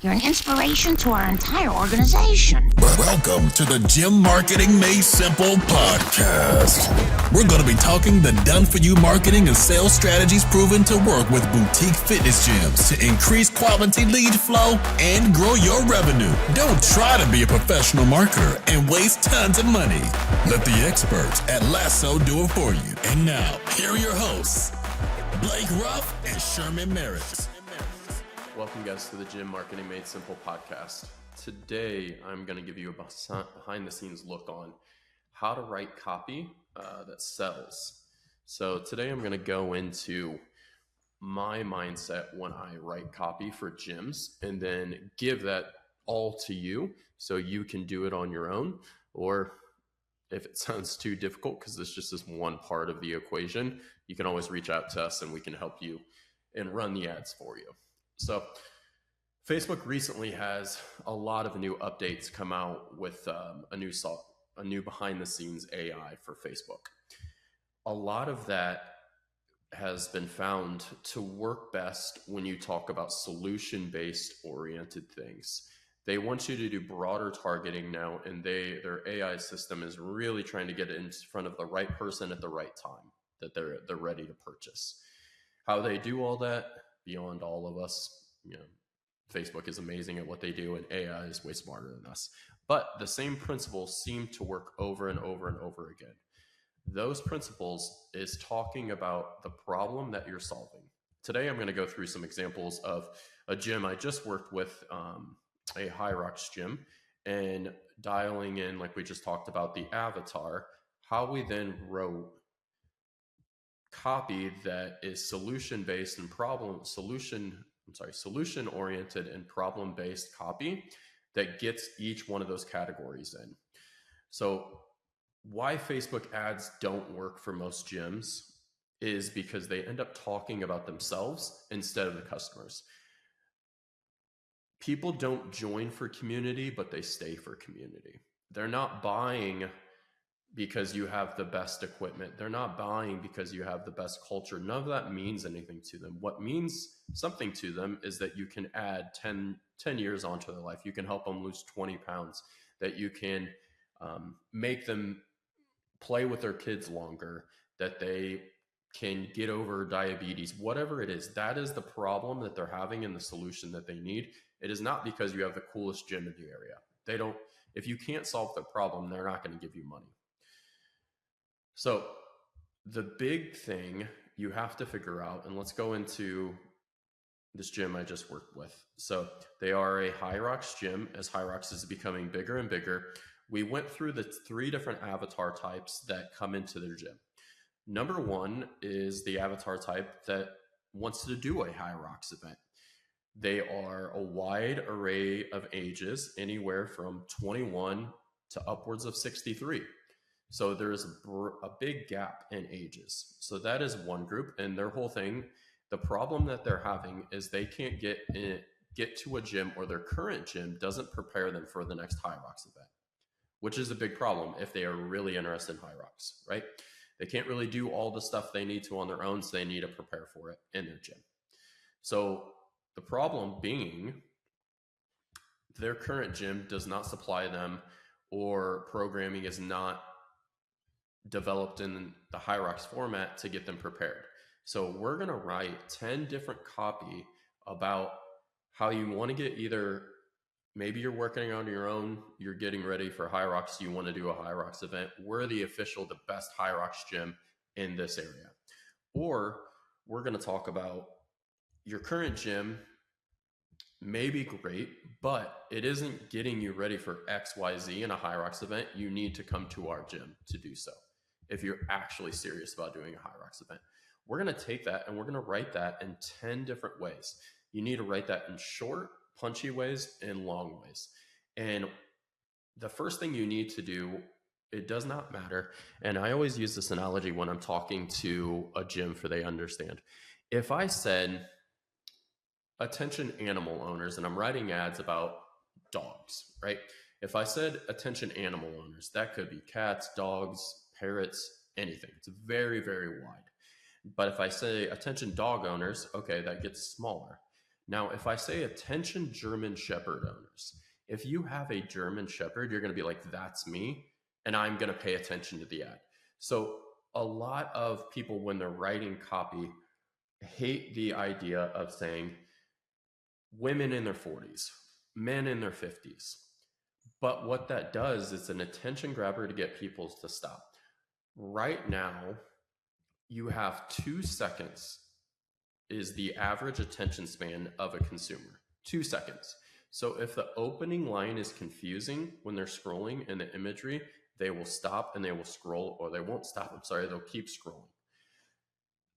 You're an inspiration to our entire organization. Welcome to the Gym Marketing Made Simple podcast. We're going to be talking the done-for-you marketing and sales strategies proven to work with boutique fitness gyms to increase quality lead flow and grow your revenue. Don't try to be a professional marketer and waste tons of money. Let the experts at LASSO do it for you. And now, here are your hosts, Blake Ruff and Sherman Merricks. Welcome, guys, to the Gym Marketing Made Simple podcast. Today, I'm going to give you a behind-the-scenes look on how to write copy that sells. So today, I'm going to go into my mindset when I write copy for gyms and then give that all to you so you can do it on your own. Or if it sounds too difficult, because this just is one part of the equation, you can always reach out to us and we can help you and run the ads for you. So Facebook recently has a lot of new updates come out with a new behind the scenes AI for Facebook. A lot of that has been found to work best when you talk about solution-based oriented things. They want you to do broader targeting now, and their AI system is really trying to get it in front of the right person at the right time that they're ready to purchase. How they do all that, beyond all of us, Facebook is amazing at what they do, and AI is way smarter than us. But the same principles seem to work over and over and over again. Those principles is talking about the problem that you're solving. Today, I'm going to go through some examples of a gym I just worked with, a High Rocks gym, and dialing in, like we just talked about, the avatar, how we then wrote copy that is solution-based and solution-oriented and problem-based copy that gets each one of those categories in. So why Facebook ads don't work for most gyms is because they end up talking about themselves instead of the customers. People don't join for community, but they stay for community. They're not buying because you have the best equipment. They're not buying because you have the best culture. None of that means anything to them. What means something to them is that you can add 10 years onto their life. You can help them lose 20 pounds, that you can make them play with their kids longer, that they can get over diabetes, whatever it is. That is the problem that they're having and the solution that they need. It is not because you have the coolest gym in the area. If you can't solve the problem, they're not going to give you money. So the big thing you have to figure out, and let's go into this gym I just worked with. So they are a High Rocks gym. As High Rocks is becoming bigger and bigger, we went through the 3 different avatar types that come into their gym. Number 1 is the avatar type that wants to do a High Rocks event. They are a wide array of ages, anywhere from 21 to upwards of 63. So there's a big gap in ages. So that is one group, and their whole thing, the problem that they're having is they can't get to a gym, or their current gym doesn't prepare them for the next High Rocks event, which is a big problem if they are really interested in High Rocks, right? They can't really do all the stuff they need to on their own, so they need to prepare for it in their gym. So the problem being their current gym does not supply them, or programming is not developed in the High Rocks format to get them prepared. So we're going to write 10 different copy about how you want to get, either maybe you're working on your own, you're getting ready for High Rocks, you want to do a High Rocks event, we're the best High Rocks gym in this area. Or we're going to talk about your current gym may be great, but it isn't getting you ready for XYZ in a High Rocks event. You need to come to our gym to do so if you're actually serious about doing a High Rocks event. We're going to take that and we're going to write that in 10 different ways. You need to write that in short, punchy ways and long ways. And the first thing you need to do, it does not matter. And I always use this analogy when I'm talking to a gym for they understand. If I said, attention animal owners, and I'm writing ads about dogs, right? If I said attention animal owners, that could be cats, dogs, parrots, anything. It's very, very wide. But if I say attention dog owners, okay, that gets smaller. Now, if I say attention German Shepherd owners, if you have a German Shepherd, you're going to be like, that's me, and I'm going to pay attention to the ad. So a lot of people, when they're writing copy, hate the idea of saying women in their 40s, men in their 50s. But what that does is an attention grabber to get people to stop. Right now, you have 2 seconds is the average attention span of a consumer. 2 seconds. So if the opening line is confusing when they're scrolling in the imagery, they will stop and they will scroll, or they won't stop. I'm sorry, they'll keep scrolling.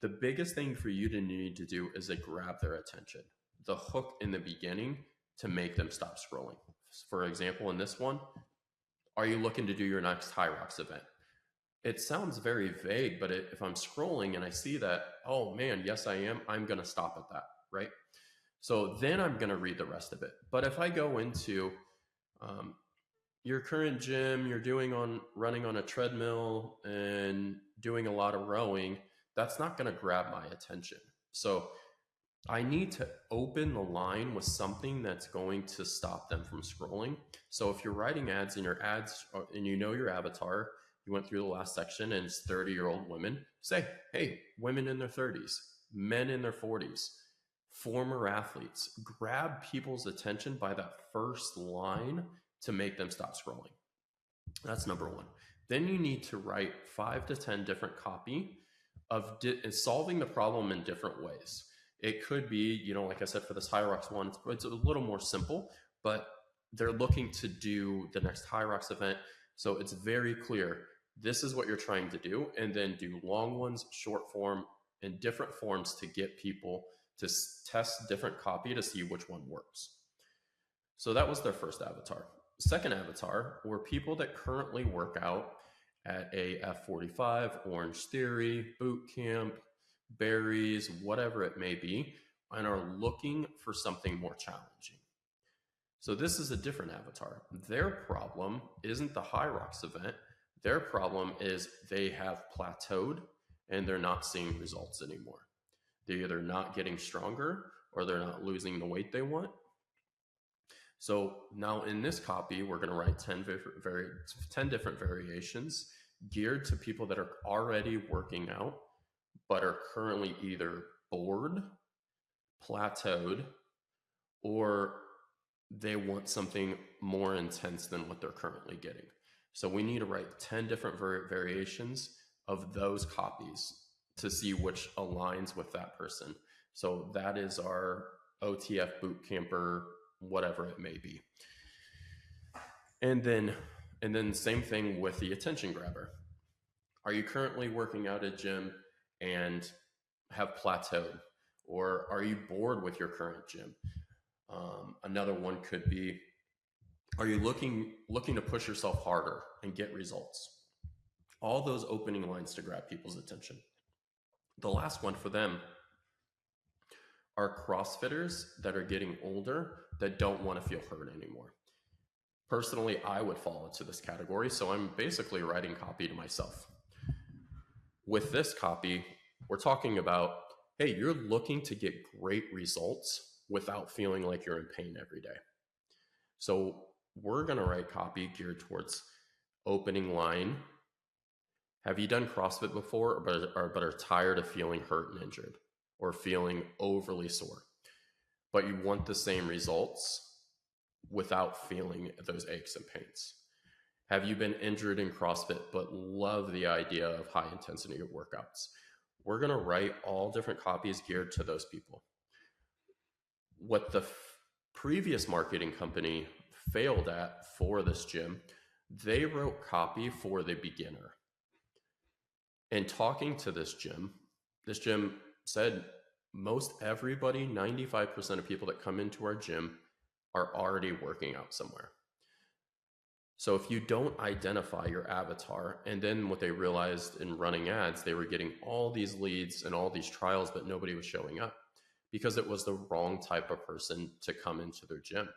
The biggest thing for you to need to do is to grab their attention. The hook in the beginning to make them stop scrolling. For example, in this one, are you looking to do your next High Rocks event? It sounds very vague, but if I'm scrolling and I see that, oh man, yes, I am, I'm going to stop at that, right? So then I'm going to read the rest of it. But if I go into your current gym, you're running on a treadmill and doing a lot of rowing, that's not going to grab my attention. So I need to open the line with something that's going to stop them from scrolling. So if you're writing ads and your ads, and you know your avatar, you went through the last section and it's 30-year-old women, say, hey, women in their 30s, men in their 40s, former athletes, grab people's attention by that first line to make them stop scrolling. That's number one. Then you need to write 5 to 10 different copy of solving the problem in different ways. It could be, like I said, for this High Rocks one, it's a little more simple, but they're looking to do the next High Rocks event. So it's very clear, this is what you're trying to do, and then do long ones, short form, and different forms to get people to test different copy to see which one works. So that was their first avatar. Second avatar were people that currently work out at a F45, Orange Theory, boot camp, berries, whatever it may be, and are looking for something more challenging. So this is a different avatar. Their problem isn't the High Rocks event. Their problem is they have plateaued and they're not seeing results anymore. They're either not getting stronger or they're not losing the weight they want. So now in this copy, we're going to write 10 different variations geared to people that are already working out, but are currently either bored, plateaued, or they want something more intense than what they're currently getting. So we need to write 10 different variations of those copies to see which aligns with that person. So that is our OTF boot camper, whatever it may be. And then same thing with the attention grabber. Are you currently working out at gym and have plateaued? Or are you bored with your current gym? Another one could be, are you looking to push yourself harder and get results? All those opening lines to grab people's attention. The last one for them are CrossFitters that are getting older that don't want to feel hurt anymore. Personally, I would fall into this category, so I'm basically writing copy to myself. With this copy, we're talking about, hey, you're looking to get great results without feeling like you're in pain every day. So we're going to write copy geared towards opening line. Have you done CrossFit before, but are tired of feeling hurt and injured or feeling overly sore, but you want the same results without feeling those aches and pains? Have you been injured in CrossFit, but love the idea of high intensity workouts? We're going to write all different copies geared to those people. What the previous marketing company failed at for this gym, they wrote copy for the beginner. And talking to this gym said most everybody, 95% of people that come into our gym are already working out somewhere. So if you don't identify your avatar, and then what they realized in running ads, they were getting all these leads and all these trials, but nobody was showing up because it was the wrong type of person to come into their gym.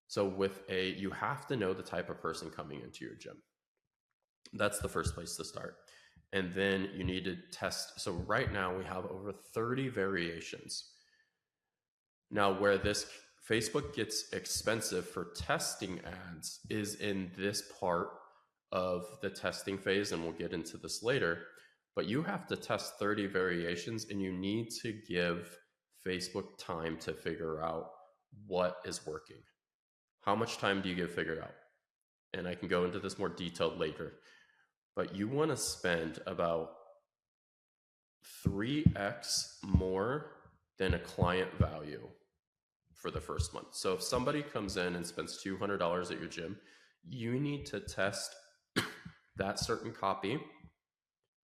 So you have to know the type of person coming into your gym. That's the first place to start. And then you need to test. So right now we have over 30 variations. Now, where this Facebook gets expensive for testing ads is in this part of the testing phase, and we'll get into this later. But you have to test 30 variations, and you need to give Facebook time to figure out what is working. How much time do you give figure out? And I can go into this more detailed later. But you want to spend about 3x more than a client value for the first month. So if somebody comes in and spends $200 at your gym, you need to test that certain copy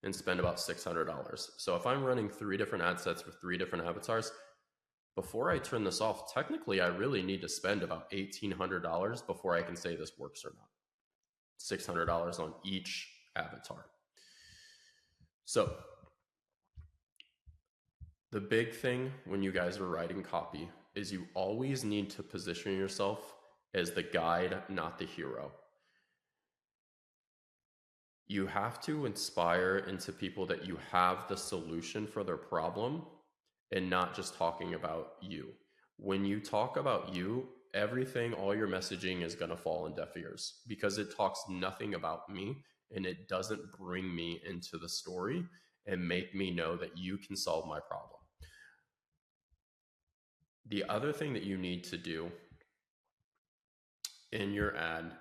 and spend about $600. So if I'm running 3 different ad sets for 3 different avatars, before I turn this off, technically I really need to spend about $1,800 before I can say this works or not. $600 on each avatar. So the big thing when you guys are writing copy is you always need to position yourself as the guide, not the hero. You have to inspire into people that you have the solution for their problem and not just talking about you. When you talk about you, everything, all your messaging is going to fall in deaf ears because it talks nothing about me and it doesn't bring me into the story and make me know that you can solve my problem. The other thing that you need to do in your ad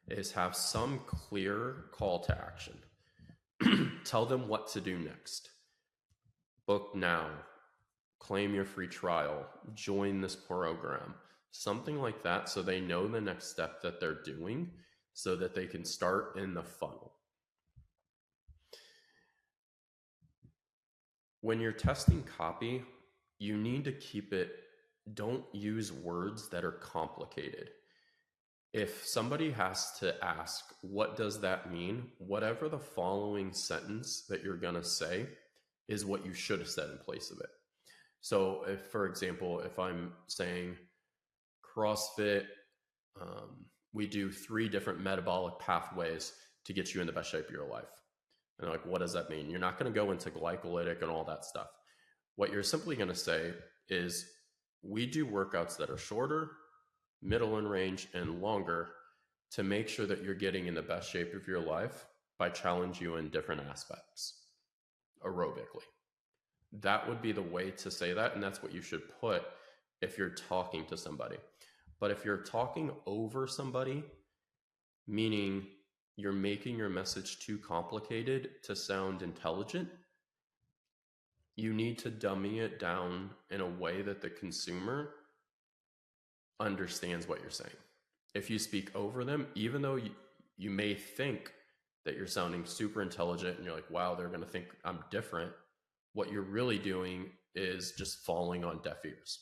is have some clear call to action. Tell them what to do next. Book now. Claim your free trial. Join this program. Something like that so they know the next step that they're doing so that they can start in the funnel. When you're testing copy, you need to keep it, don't use words that are complicated. If somebody has to ask, what does that mean? Whatever the following sentence that you're going to say is what you should have said in place of it. So if, for example, if I'm saying CrossFit, we do 3 different metabolic pathways to get you in the best shape of your life. And like, what does that mean? You're not going to go into glycolytic and all that stuff. What you're simply going to say is, we do workouts that are shorter, middle in range, and longer to make sure that you're getting in the best shape of your life by challenging you in different aspects aerobically. That would be the way to say that, and that's what you should put if you're talking to somebody. But if you're talking over somebody, meaning you're making your message too complicated to sound intelligent, you need to dummy it down in a way that the consumer understands what you're saying. If you speak over them, even though you may think that you're sounding super intelligent and you're like, wow, they're going to think I'm different, what you're really doing is just falling on deaf ears.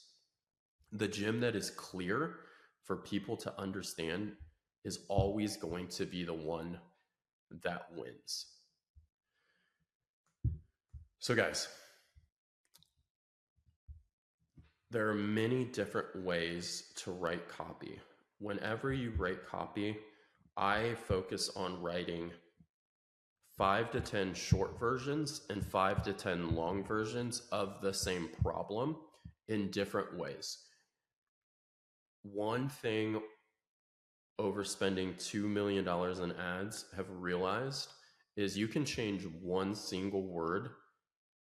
The gym that is clear for people to understand is always going to be the one that wins. So guys, there are many different ways to write copy. Whenever you write copy, I focus on writing 5 to 10 short versions and 5 to 10 long versions of the same problem in different ways. One thing overspending $2 million in ads have realized is you can change one single word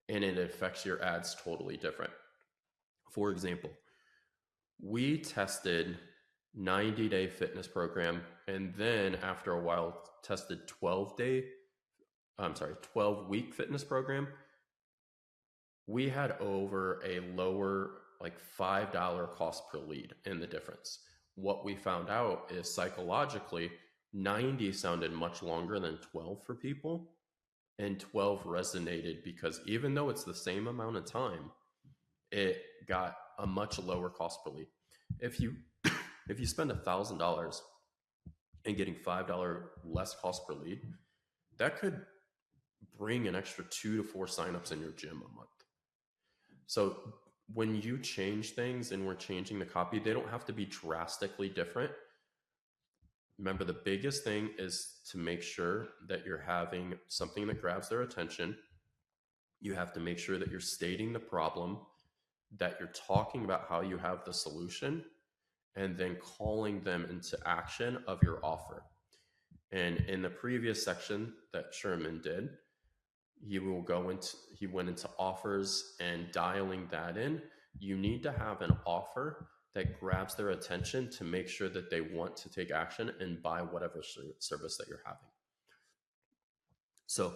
and it affects your ads totally different. For example, we tested 90-day fitness program, and then after a while tested 12-week fitness program. We had over a lower, like $5 cost per lead in the difference. What we found out is psychologically 90 sounded much longer than 12 for people, and 12 resonated because even though it's the same amount of time, it got a much lower cost per lead. If you spend $1,000 and getting $5 less cost per lead, that could bring an extra 2 to 4 signups in your gym a month. So when you change things and we're changing the copy, they don't have to be drastically different. Remember, the biggest thing is to make sure that you're having something that grabs their attention. You have to make sure that you're stating the problem that you're talking about how you have the solution and then calling them into action of your offer. And in the previous section that Sherman did, he went into offers and dialing that in. You need to have an offer that grabs their attention to make sure that they want to take action and buy whatever service that you're having. So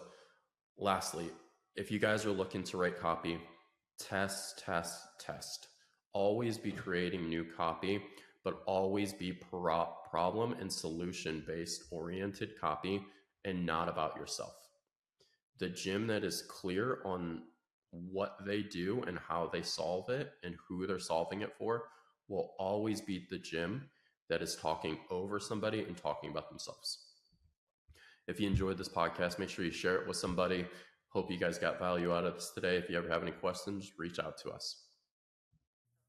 lastly, if you guys are looking to write copy, test. Always be creating new copy, but always be problem and solution based oriented copy and not about yourself. The gym that is clear on what they do and how they solve it and who they're solving it for will always beat the gym that is talking over somebody and talking about themselves. If you enjoyed this podcast, make sure you share it with somebody. Hope you guys got value out of this today. If you ever have any questions, reach out to us.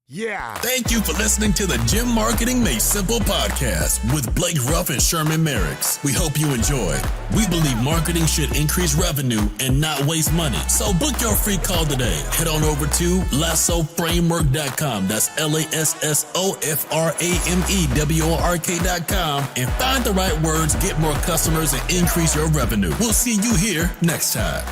Yeah. Thank you for listening to the Gym Marketing Made Simple podcast with Blake Ruff and Sherman Merricks. We hope you enjoy. We believe marketing should increase revenue and not waste money. So book your free call today. Head on over to LASSOframework.com. That's LASSOFRAMEWORK.com and find the right words, get more customers, and increase your revenue. We'll see you here next time.